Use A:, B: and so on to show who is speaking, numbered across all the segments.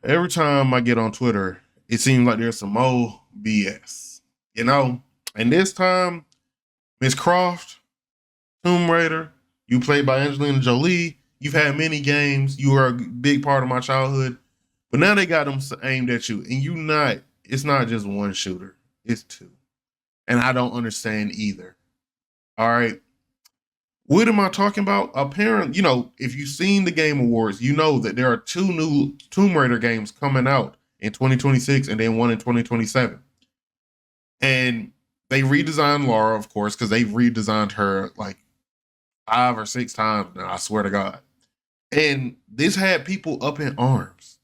A: Every time I get on Twitter, it seems like there's some more BS, you know? And this time, Miss Croft, Tomb Raider, you played by Angelina Jolie. You've had many games. You are a big part of my childhood. But now they got them aimed at you. And it's not just one shooter, it's two. And I don't understand either. All right. What am I talking about? Apparently, if you've seen the Game Awards, you know that there are two new Tomb Raider games coming out in 2026 and then one in 2027. And they redesigned Lara, of course, because they've redesigned her like 5 or 6 times now, I swear to God. And this had people up in arms.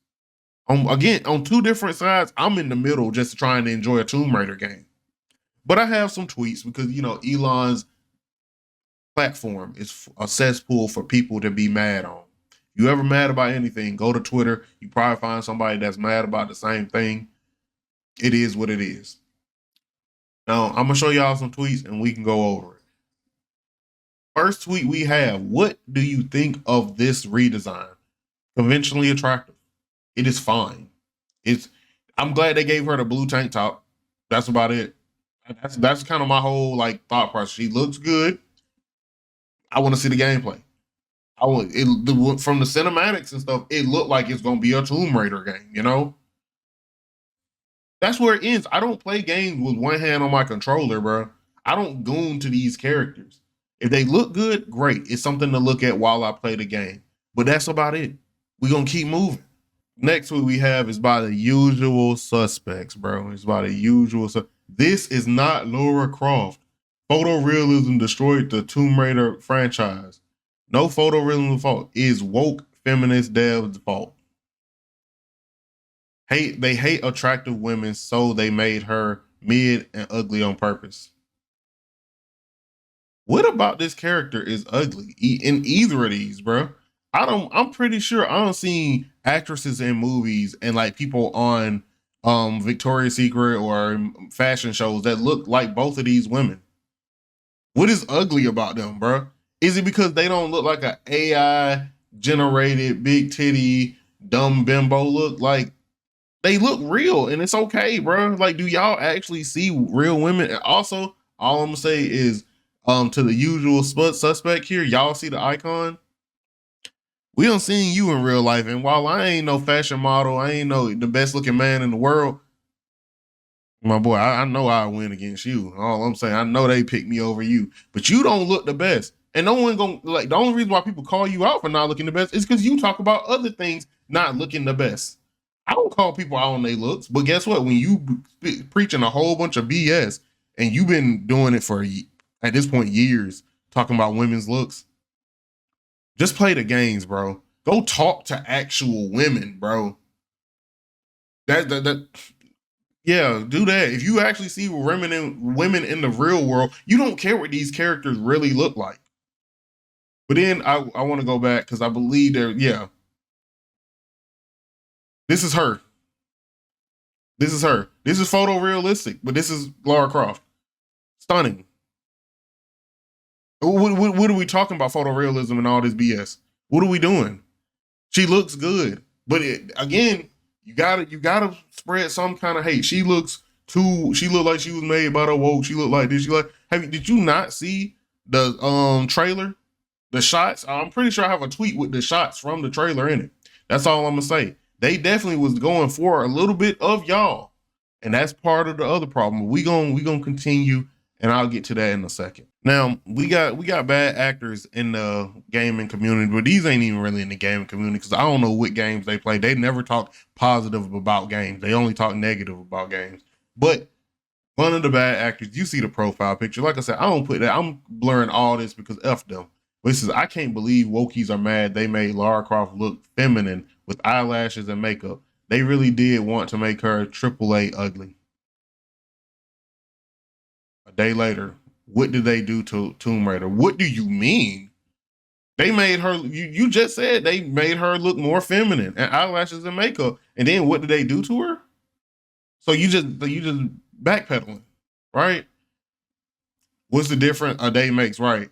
A: Again, on two different sides, I'm in the middle just trying to enjoy a Tomb Raider game. But I have some tweets because, Elon's platform is a cesspool for people to be mad on. You ever mad about anything, go to Twitter. You probably find somebody that's mad about the same thing. It is what it is. Now, I'm going to show y'all some tweets and we can go over it. First tweet we have, what do you think of this redesign? Conventionally attractive. It is fine. I'm glad they gave her the blue tank top. That's about it. That's kind of my whole thought process. She looks good. I want to see the gameplay. From the cinematics and stuff, it looked like it's gonna be a Tomb Raider game, That's where it ends. I don't play games with one hand on my controller, bro. I don't goon to these characters. If they look good, great. It's something to look at while I play the game. But that's about it. We're gonna keep moving. Next week we have is by the usual suspects, bro. It's by the usual This is not Lara Croft. Photorealism destroyed the Tomb Raider franchise. No photorealism fault. It is woke feminist devs' fault. They hate attractive women, so they made her mid and ugly on purpose. What about this character is ugly in either of these, bro? I'm pretty sure I don't see actresses in movies and people on Victoria's Secret or fashion shows that look like both of these women. What is ugly about them, bro? Is it because they don't look like an AI generated big titty dumb bimbo look? They look real and it's okay, bro. Do y'all actually see real women? And also, all I'm gonna say is to the usual suspect here, y'all see the icon? We don't seen you in real life, and while I ain't no fashion model, I ain't no the best looking man in the world. My boy, I know I win against you. All I'm saying, I know they pick me over you, but you don't look the best. And no one gonna the only reason why people call you out for not looking the best is because you talk about other things not looking the best. I don't call people out on their looks, but guess what? When you preaching a whole bunch of BS and you've been doing it for at this point years, talking about women's looks, just play the games, bro. Go talk to actual women, bro. That yeah, do that. If you actually see women in the real world, you don't care what these characters really look like. But then I want to go back because I believe yeah. This is her. This is her. This is photorealistic, but this is Lara Croft. Stunning. What are we talking about? Photorealism and all this BS. What are we doing? She looks good, but again, you gotta spread some kind of hate. She looked like she was made by the woke. She looked like this. Did you not see the trailer? The shots? I'm pretty sure I have a tweet with the shots from the trailer in it. That's all I'm gonna say. They definitely was going for a little bit of y'all, and that's part of the other problem. We gonna continue, and I'll get to that in a second. Now we got bad actors in the gaming community, but these ain't even really in the gaming community because I don't know what games they play. They never talk positive about games. They only talk negative about games. But one of the bad actors, you see the profile picture. Like I said, I don't put that. I'm blurring all this because F them. This is I can't believe wokies are mad they made Lara Croft look feminine with eyelashes and makeup. They really did want to make her AAA ugly. A day later, what did they do to Tomb Raider? What do you mean? They made her. You just said they made her look more feminine and eyelashes and makeup. And then what did they do to her? So you just backpedaling, right? What's the difference a day makes, right?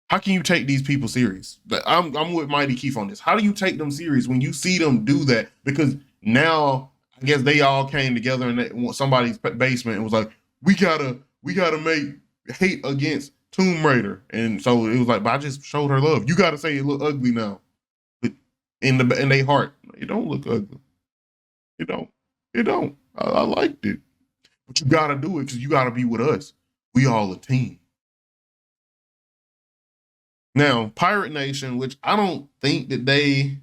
A: How can you take these people serious? I'm with Mighty Keith on this. How do you take them serious when you see them do that? Because now I guess they all came together in somebody's basement and was like, we gotta make hate against Tomb Raider, and so it was like, but I just showed her love. You gotta say it look ugly now, but in their heart, it don't look ugly. It don't. It don't. I liked it, but you gotta do it because you gotta be with us. We all a team. Now, Pirate Nation, which I don't think that they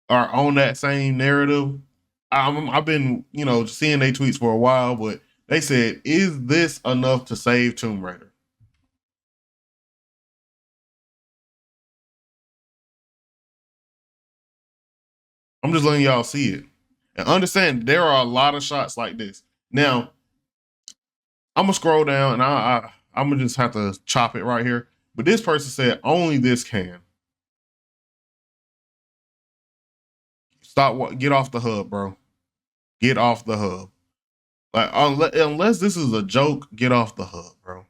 A: are on that same narrative. I've been, seeing their tweets for a while, but they said, "Is this enough to save Tomb Raider?" I'm just letting y'all see it and understand there are a lot of shots like this. Now, I'm gonna scroll down and I'm gonna just have to chop it right here. But this person said only this can stop. Get off the hub, bro. Get off the hub. Like unless this is a joke, get off the hub, bro.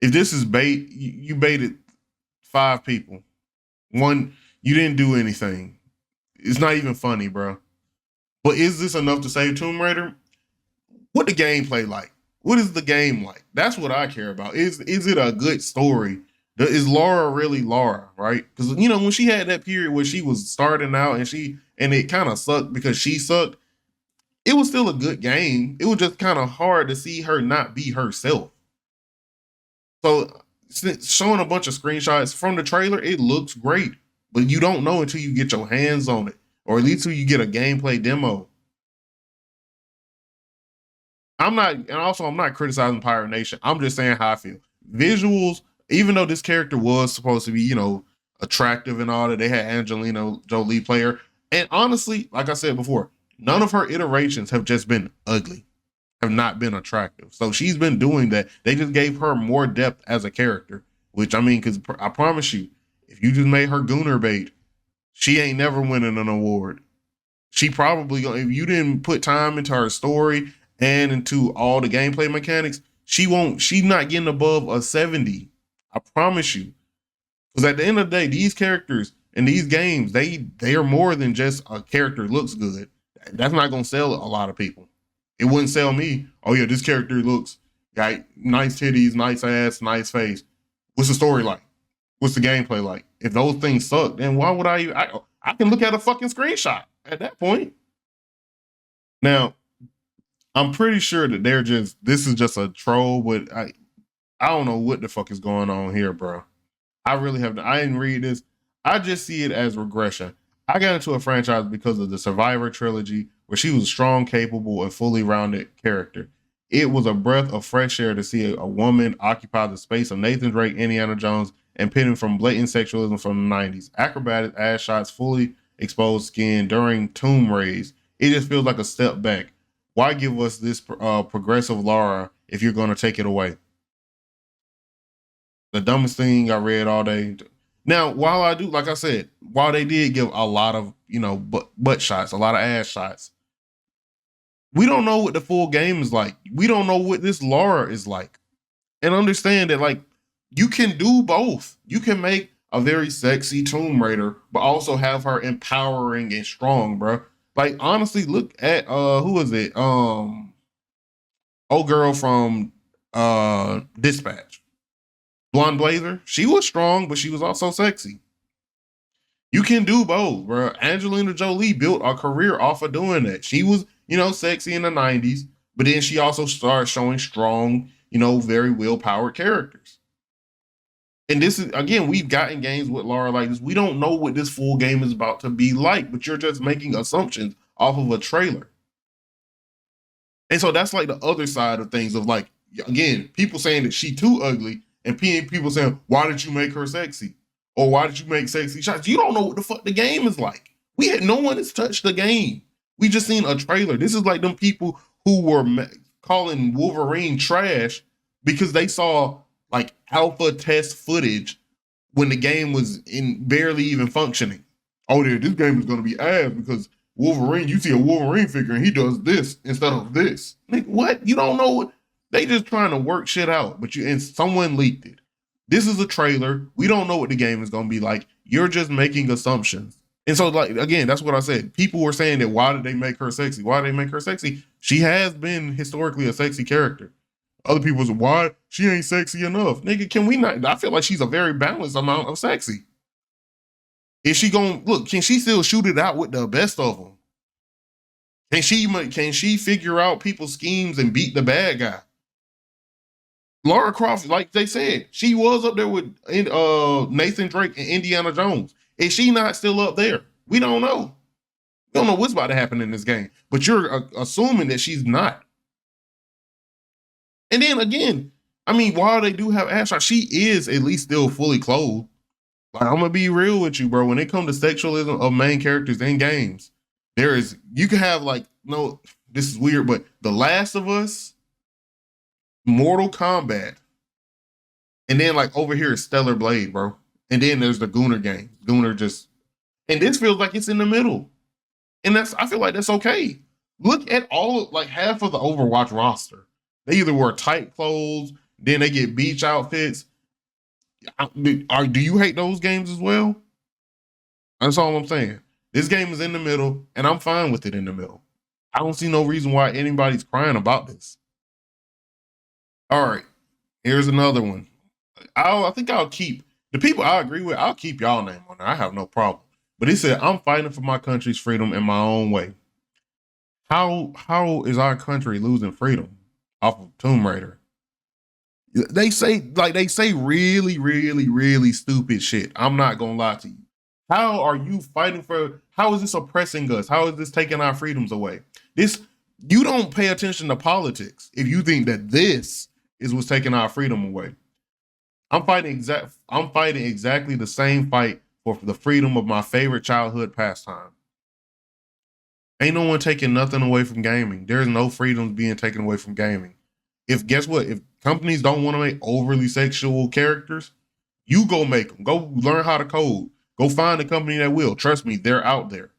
A: If this is bait, you baited 5 people. One, you didn't do anything. It's not even funny, bro. But is this enough to save Tomb Raider? What the gameplay like? What is the game like? That's what I care about. Is it a good story? Is Lara really Lara, right? Because when she had that period where she was starting out and it kind of sucked because she sucked, it was still a good game. It was just kind of hard to see her not be herself. So showing a bunch of screenshots from the trailer, it looks great, but you don't know until you get your hands on it, or at least until you get a gameplay demo. I'm not criticizing Pirate Nation. I'm just saying how I feel. Visuals, even though this character was supposed to be, attractive and all that, they had Angelina Jolie player. And honestly, like I said before, none of her iterations have just been ugly, have not been attractive. So she's been doing that. They just gave her more depth as a character, which because I promise you, if you just made her Gooner bait, she ain't never winning an award. She probably, if you didn't put time into her story and into all the gameplay mechanics, she's not getting above a 70. I promise you. Because at the end of the day, these characters in these games, they are more than just a character looks good. That's not going to sell a lot of people. It wouldn't sell me. Oh yeah, this character looks got nice titties, nice ass, nice face. What's the story like? What's the gameplay like? If those things suck, then why would I can look at a fucking screenshot at that point. Now, I'm pretty sure that this is just a troll, but I don't know what the fuck is going on here, bro. I really I didn't read this. I just see it as regression. I got into a franchise because of the Survivor trilogy, where she was a strong, capable, and fully rounded character. It was a breath of fresh air to see a woman occupy the space of Nathan Drake, Indiana Jones, and pin him from blatant sexualism from the 90s. Acrobatic ass shots, fully exposed skin during tomb raids. It just feels like a step back. Why give us this progressive Lara if you're going to take it away? The dumbest thing I read all day. Now, while I do, like I said, while they did give a lot of, butt shots, a lot of ass shots, we don't know what the full game is like. We don't know what this Lara is like. And understand that, like, you can do both. You can make a very sexy Tomb Raider, but also have her empowering and strong, bro. Like, honestly, look at who is it? Old girl from Dispatch. Blonde Blazer. She was strong, but she was also sexy. You can do both, bro. Angelina Jolie built a career off of doing that. She was, sexy in the 90s, but then she also started showing strong, very well-powered characters. And this is, again, we've gotten games with Lara like this. We don't know what this full game is about to be like, but you're just making assumptions off of a trailer. And so that's like the other side of things of, like, again, people saying that she too ugly, and people saying, why did you make her sexy? Or why did you make sexy shots? You don't know what the fuck the game is like. No one has touched the game. We just seen a trailer. This is like them people who were calling Wolverine trash because they saw like alpha test footage when the game was barely even functioning. Oh, this game is going to be ass because Wolverine, you see a Wolverine figure and he does this instead of this. Like, what? You don't know what? They just trying to work shit out, and someone leaked it. This is a trailer. We don't know what the game is going to be like. You're just making assumptions. And so, like, again, that's what I said. People were saying that why did they make her sexy? Why did they make her sexy? She has been historically a sexy character. Other people was, why she ain't sexy enough? Nigga, can we not? I feel like she's a very balanced amount of sexy. Is she going to look? Can she still shoot it out with the best of them? Can she figure out people's schemes and beat the bad guy? Lara Croft, like they said, she was up there with Nathan Drake and Indiana Jones. Is she not still up there? We don't know. We don't know what's about to happen in this game. But you're assuming that she's not. And then again, I mean, while they do have ass shots, she is at least still fully clothed. Like, I'm gonna be real with you, bro. When it comes to sexualism of main characters in games, you can have like, no, this is weird, but The Last of Us, Mortal Kombat, and then like over here is Stellar Blade, bro. And then there's the Gunnar game. Gunnar just, and this feels like it's in the middle. And I feel like that's okay. Look at like half of the Overwatch roster. They either wear tight clothes, then they get beach outfits. Do you hate those games as well? That's all I'm saying. This game is in the middle, and I'm fine with it in the middle. I don't see no reason why anybody's crying about this. All right, here's another one. I think I'll keep the people I agree with. I'll keep y'all name on there. I have no problem. But he said, "I'm fighting for my country's freedom in my own way." How is our country losing freedom off of Tomb Raider? They say really, really, really stupid shit. I'm not gonna lie to you. How are you fighting for? How is this oppressing us? How is this taking our freedoms away? You don't pay attention to politics if you think that this is what's taking our freedom away. I'm fighting exactly the same fight for the freedom of my favorite childhood pastime. Ain't no one taking nothing away from gaming. There's no freedoms being taken away from gaming. Guess what? If companies don't want to make overly sexual characters, you go make them. Go learn how to code. Go find a company that will. Trust me, they're out there.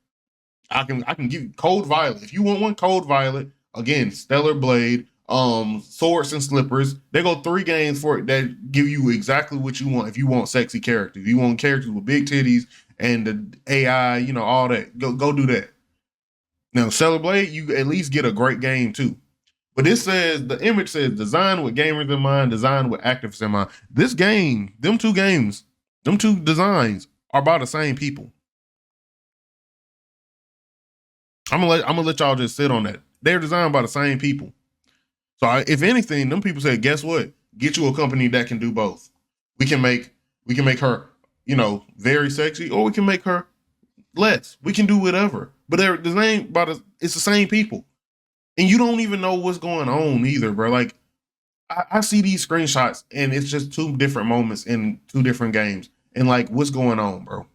A: I can give you Code Violet. If you want one, Code Violet. Again, Stellar Blade, Swords and Slippers. They go 3 games for it that give you exactly what you want. If you want sexy characters, if you want characters with big titties and the AI, all that. Go do that. Now, Stellar Blade, you at least get a great game too. But the image says designed with gamers in mind, designed with activists in mind. This game, them two designs are by the same people. I'm gonna let y'all just sit on that. They're designed by the same people. So if anything, them people said, guess what? Get you a company that can do both. We can make her, very sexy, or we can make her less. We can do whatever. But they're designed it's the same people. And you don't even know what's going on either, bro. Like, I see these screenshots and it's just 2 different moments in 2 different games. And like, what's going on, bro?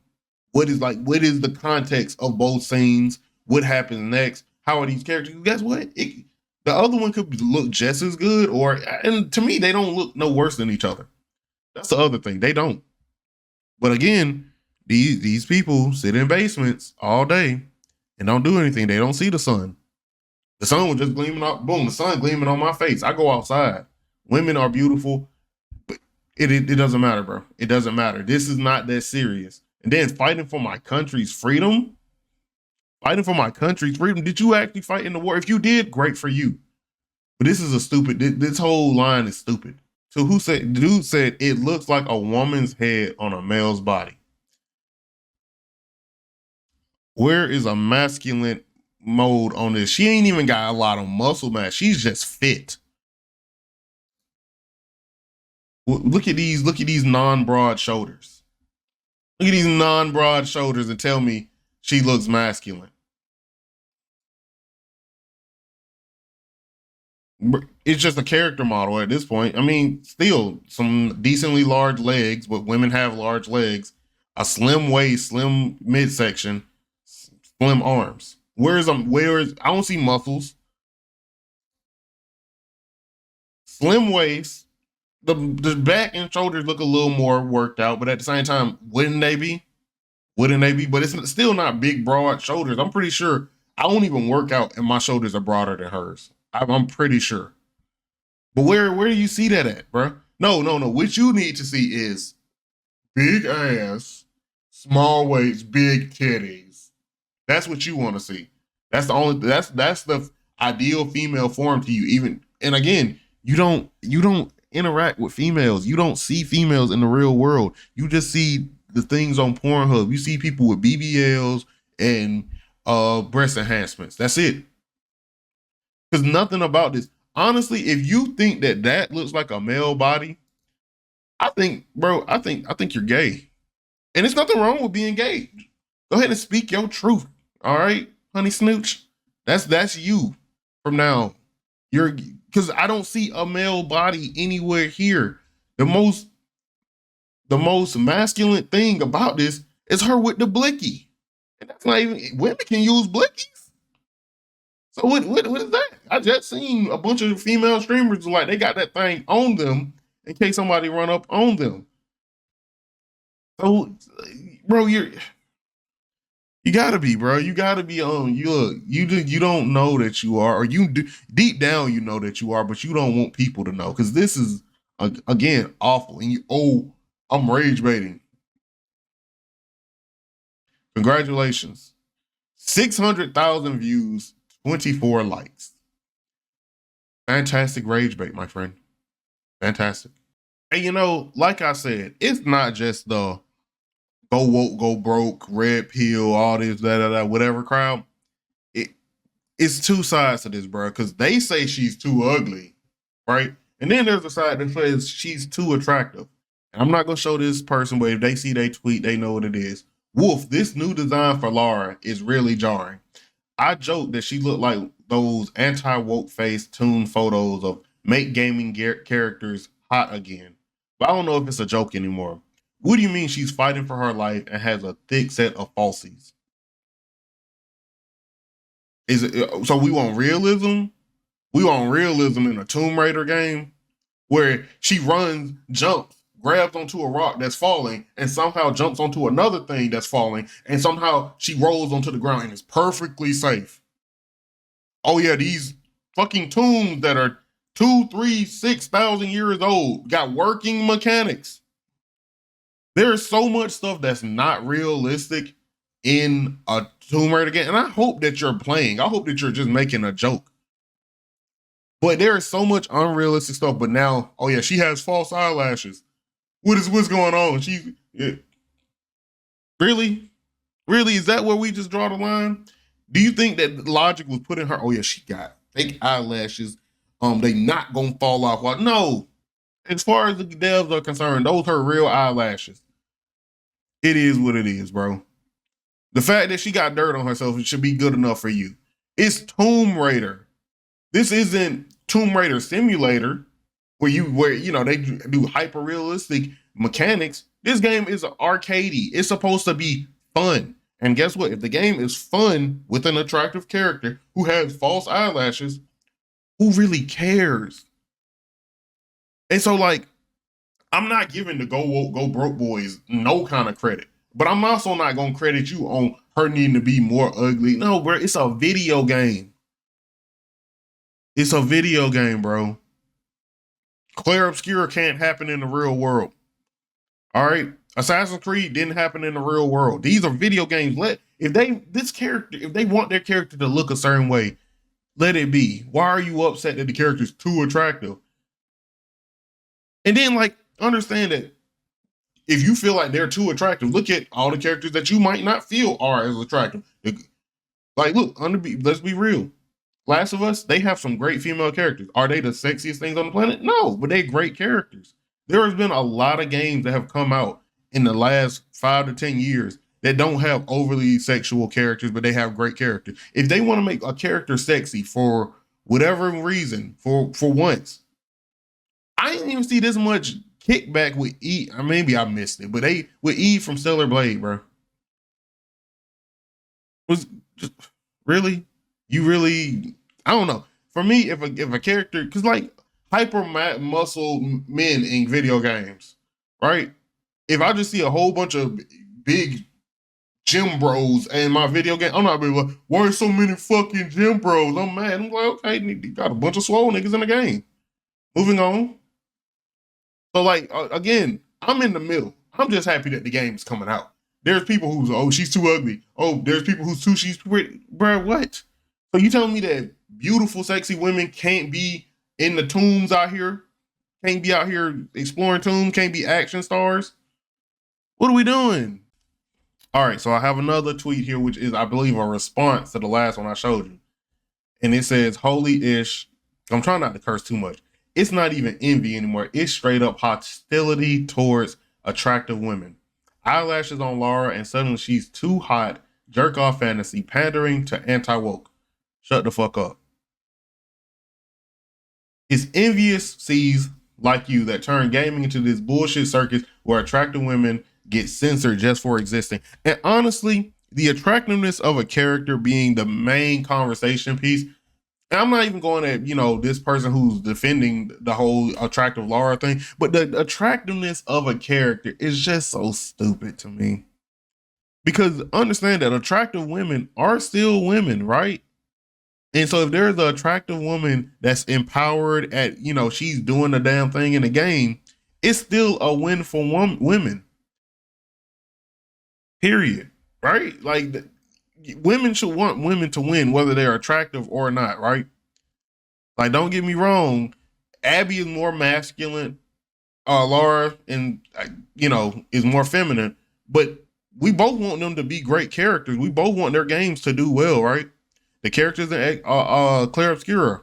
A: What is the context of both scenes? What happens next? How are these characters? Guess what? The other one could look just as good, and to me, they don't look no worse than each other. That's the other thing. They don't. But again, these people sit in basements all day and don't do anything. They don't see the sun. The sun was just gleaming off. Boom, the sun gleaming on my face. I go outside. Women are beautiful, but it doesn't matter, bro. It doesn't matter. This is not that serious. And then fighting for my country's freedom. Fighting for my country's freedom. Did you actually fight in the war? If you did, great for you. But this is this whole line is stupid. So the dude said it looks like a woman's head on a male's body. Where is a masculine mode on this? She ain't even got a lot of muscle mass. She's just fit. Look at these non-broad shoulders. Look at these non-broad shoulders and tell me she looks masculine. It's just a character model at this point. I mean, still some decently large legs, but women have large legs. A slim waist, slim midsection, slim arms. I don't see muscles. Slim waist. The back and shoulders look a little more worked out, but at the same time, wouldn't they be? But it's still not big, broad shoulders. I'm pretty sure I don't even work out and my shoulders are broader than hers. I'm pretty sure. But where do you see that at, bro? No, no, no. What you need to see is big ass, small waist, big titties. That's what you want to see. That's the ideal female form to you. Even and again, you don't interact with females. You don't see females in the real world. You just see the things on Pornhub. You see people with BBLs and breast enhancements. That's it. Because nothing about this. Honestly, if you think that that looks like a male body, I think, bro, I think you're gay. And there's nothing wrong with being gay. Go ahead and speak your truth. All right, honey snooch. That's you from now. You're because I don't see a male body anywhere here. The most the most masculine thing about this is her with the blicky. And that's not even women can use blickies. So what is that? I just seen a bunch of female streamers like they got that thing on them in case somebody run up on them. So, bro, you gotta be, bro. You gotta be on. You don't know that you are, or you do deep down you know that you are, but you don't want people to know because this is again awful. And I'm rage baiting. Congratulations, 600,000 views, 24 likes. Fantastic rage bait, my friend. Fantastic. And like I said, it's not just the go woke, go broke, red pill, all this, whatever crowd. It it's two sides to this, bro. Because they say she's too ugly, right? And then there's a side that says she's too attractive. And I'm not gonna show this person, but if they see they tweet, they know what it is. Wolf, this new design for Lara is really jarring. I joke that she looked like those anti-woke face tune photos of make gaming characters hot again. But I don't know if it's a joke anymore. What do you mean she's fighting for her life and has a thick set of falsies? Is it so we want realism? We want realism in a Tomb Raider game where she runs, jumps, grabs onto a rock that's falling, and somehow jumps onto another thing that's falling, and somehow she rolls onto the ground and is perfectly safe. Oh yeah, these fucking tombs that are 2, 3, 6,000 years old got working mechanics. There's so much stuff that's not realistic in a Tomb Raider game, and I hope that you're playing. I hope that you're just making a joke. But there is so much unrealistic stuff. But now, oh yeah, she has false eyelashes. What's going on? Really, really, is that where we just draw the line? Do you think that logic was put in her? Oh yeah, she got fake eyelashes. They not gonna fall off. Well, no. As far as the devs are concerned, those are real eyelashes. It is what it is, bro. The fact that she got dirt on herself, it should be good enough for you. It's Tomb Raider. This isn't Tomb Raider Simulator where they do hyper realistic mechanics. This game is arcadey. It's supposed to be fun. And guess what? If the game is fun with an attractive character who has false eyelashes, who really cares? And so, like, I'm not giving the go woke, go broke boys no kind of credit, but I'm also not gonna credit you on her needing to be more ugly. No, bro, it's a video game. It's a video game, bro. Claire Obscura can't happen in the real world. All right, Assassin's Creed didn't happen in the real world. These are video games. If they want their character to look a certain way, let it be. Why are you upset that the character's too attractive? And then, like, understand that if you feel like they're too attractive, look at all the characters that you might not feel are as attractive. Like, look, let's be real. Last of Us, they have some great female characters. Are they the sexiest things on the planet? No, but they're great characters. There has been a lot of games that have come out in the last 5 to 10 years that don't have overly sexual characters, but they have great characters. If they want to make a character sexy for whatever reason, for once, I didn't even see this much kickback with E. Maybe I missed it, but with E from Stellar Blade, bro. Was just really, I don't know. For me, if a character, because like hyper muscle men in video games, right? If I just see a whole bunch of big gym bros in my video game, I'm not be like, why are so many fucking gym bros? I'm mad. I'm like, okay, you got a bunch of swole niggas in the game. Moving on. So like again, I'm in the middle. I'm just happy that the game is coming out. There's people who's, oh, she's too ugly. Oh, there's people who's too, she's pretty. Bruh, what? So you telling me that beautiful, sexy women can't be in the tombs out here? Can't be out here exploring tombs? Can't be action stars? What are we doing? All right, so I have another tweet here, which is, I believe, a response to the last one I showed you. And it says, holy ish. I'm trying not to curse too much. It's not even envy anymore. It's straight up hostility towards attractive women. Eyelashes on Lara, and suddenly she's too hot. Jerk off fantasy, pandering to anti-woke. Shut the fuck up. It's envious seas like you that turn gaming into this bullshit circus where attractive women get censored just for existing. And honestly, the attractiveness of a character being the main conversation piece, and I'm not even going at, this person who's defending the whole attractive Lara thing, but the attractiveness of a character is just so stupid to me. Because understand that attractive women are still women, right? And so if there's an attractive woman that's empowered at, she's doing the damn thing in the game, it's still a win for women. Period. Right? Like, women should want women to win, whether they're attractive or not, right? Like, don't get me wrong. Abby is more masculine. Lara is more feminine. But we both want them to be great characters. We both want their games to do well, right? The characters in Claire Obscura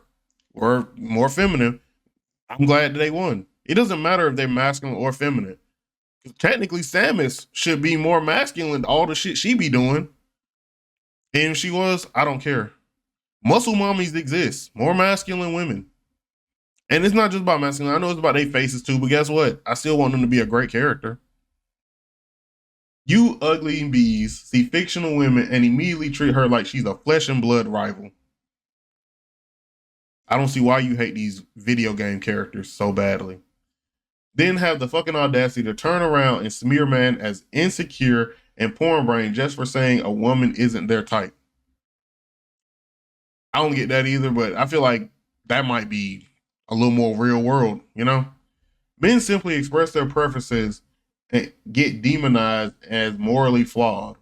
A: were more feminine. I'm glad that they won. It doesn't matter if they're masculine or feminine. Technically, Samus should be more masculine, all the shit she be doing. And if she was, I don't care. Muscle mommies exist. More masculine women. And it's not just about masculine. I know it's about their faces too, but guess what? I still want them to be a great character. You ugly bees see fictional women and immediately treat her like she's a flesh and blood rival. I don't see why you hate these video game characters so badly. Then have the fucking audacity to turn around and smear man as insecure and porn brain just for saying a woman isn't their type. I don't get that either, but I feel like that might be a little more real world, Men simply express their preferences and get demonized as morally flawed.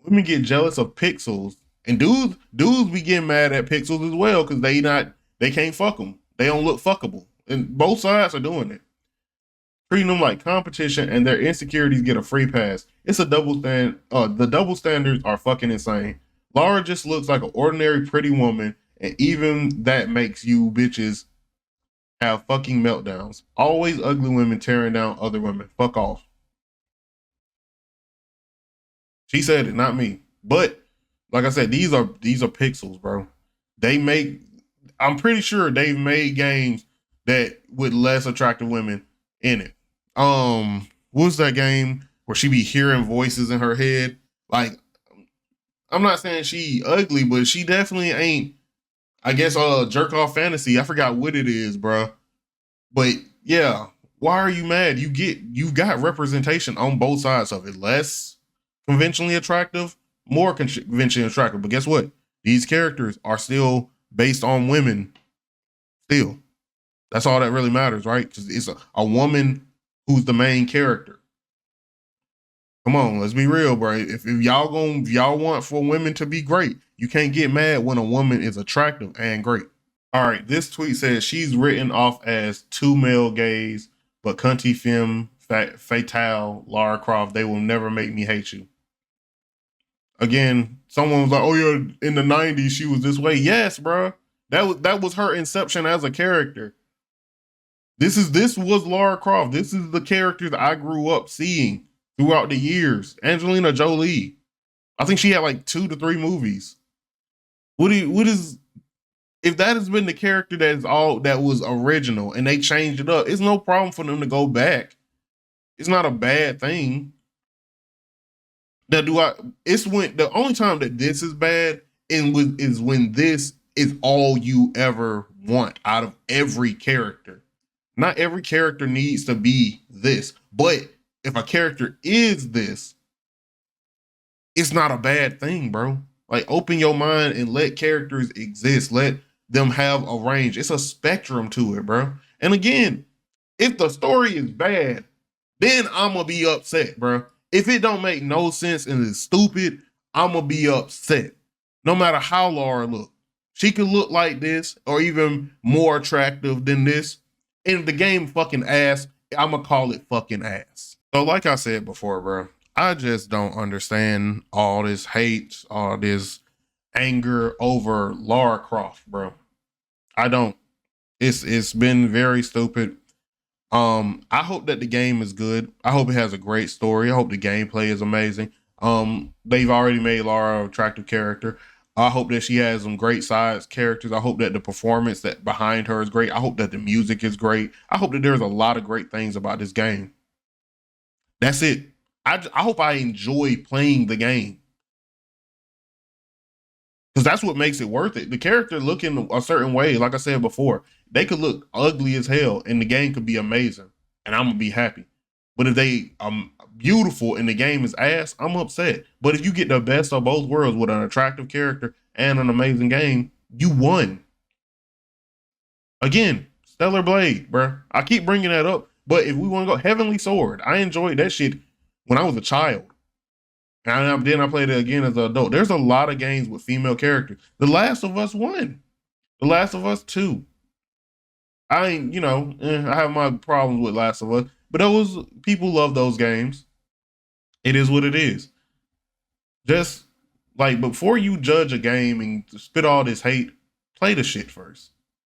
A: Women get jealous of pixels, and dudes be getting mad at pixels as well because they can't fuck them. They don't look fuckable, and both sides are doing it, treating them like competition, and their insecurities get a free pass. It's a double stand. The double standards are fucking insane. Lara just looks like an ordinary pretty woman, and even that makes you bitches have fucking meltdowns. Always ugly women tearing down other women. Fuck off. She said it, not me. But like I said, these are pixels, bro. I'm pretty sure they've made games that with less attractive women in it. What's that game where she be hearing voices in her head? Like, I'm not saying she ugly, but she definitely ain't, I guess, jerk off fantasy. I forgot what it is, bro. But yeah, why are you mad? You've got representation on both sides of it. Less conventionally attractive, more conventionally attractive. But guess what? These characters are still based on women. Still. That's all that really matters, right? Because it's a woman who's the main character. Come on, let's be real, bro. If y'all want for women to be great, you can't get mad when a woman is attractive and great. All right, this tweet says she's written off as two male gays, but cunty femme fatale Lara Croft. They will never make me hate you. Again, someone was like, "Oh yeah, in the '90s she was this way." Yes, bro. That was her inception as a character. This was Lara Croft. This is the character that I grew up seeing throughout the years. Angelina Jolie. I think she had like 2 to 3 movies. If that has been the character that was original and they changed it up, it's no problem for them to go back. It's not a bad thing. It's when the only time that this is bad is when this is all you ever want out of every character. Not every character needs to be this, but if a character is this, it's not a bad thing, bro. Like, open your mind and let characters exist. Let them have a range. It's a spectrum to it, bro. And again, If the story is bad, then I'm gonna be upset, bro. If it don't make no sense and it's stupid, I'm gonna be upset. No matter how Lara look, she could look like this or even more attractive than this. And if the game fucking ass, I'm gonna call it fucking ass. So, like I said before, bro, I just don't understand all this hate, all this anger over Lara Croft, bro. I don't. It's been very stupid. I hope that the game is good. I hope it has a great story. I hope the gameplay is amazing. They've already made Lara an attractive character. I hope that she has some great side characters. I hope that the performance that behind her is great. I hope that the music is great. I hope that there's a lot of great things about this game. That's it. I hope I enjoy playing the game because that's what makes it worth it. The character looking a certain way, like I said before, they could look ugly as hell and the game could be amazing and I'm gonna be happy. But if they beautiful and the game is ass, I'm upset. But if you get the best of both worlds with an attractive character and an amazing game, you won. Again, Stellar Blade, bro. I keep bringing that up, but if we want to go Heavenly Sword, I enjoyed that shit when I was a child. And then I played it again as an adult. There's a lot of games with female characters. The Last of Us 1. The Last of Us 2. I ain't, I have my problems with Last of Us, but people love those games. It is what it is. Just like before you judge a game and spit all this hate, play the shit first.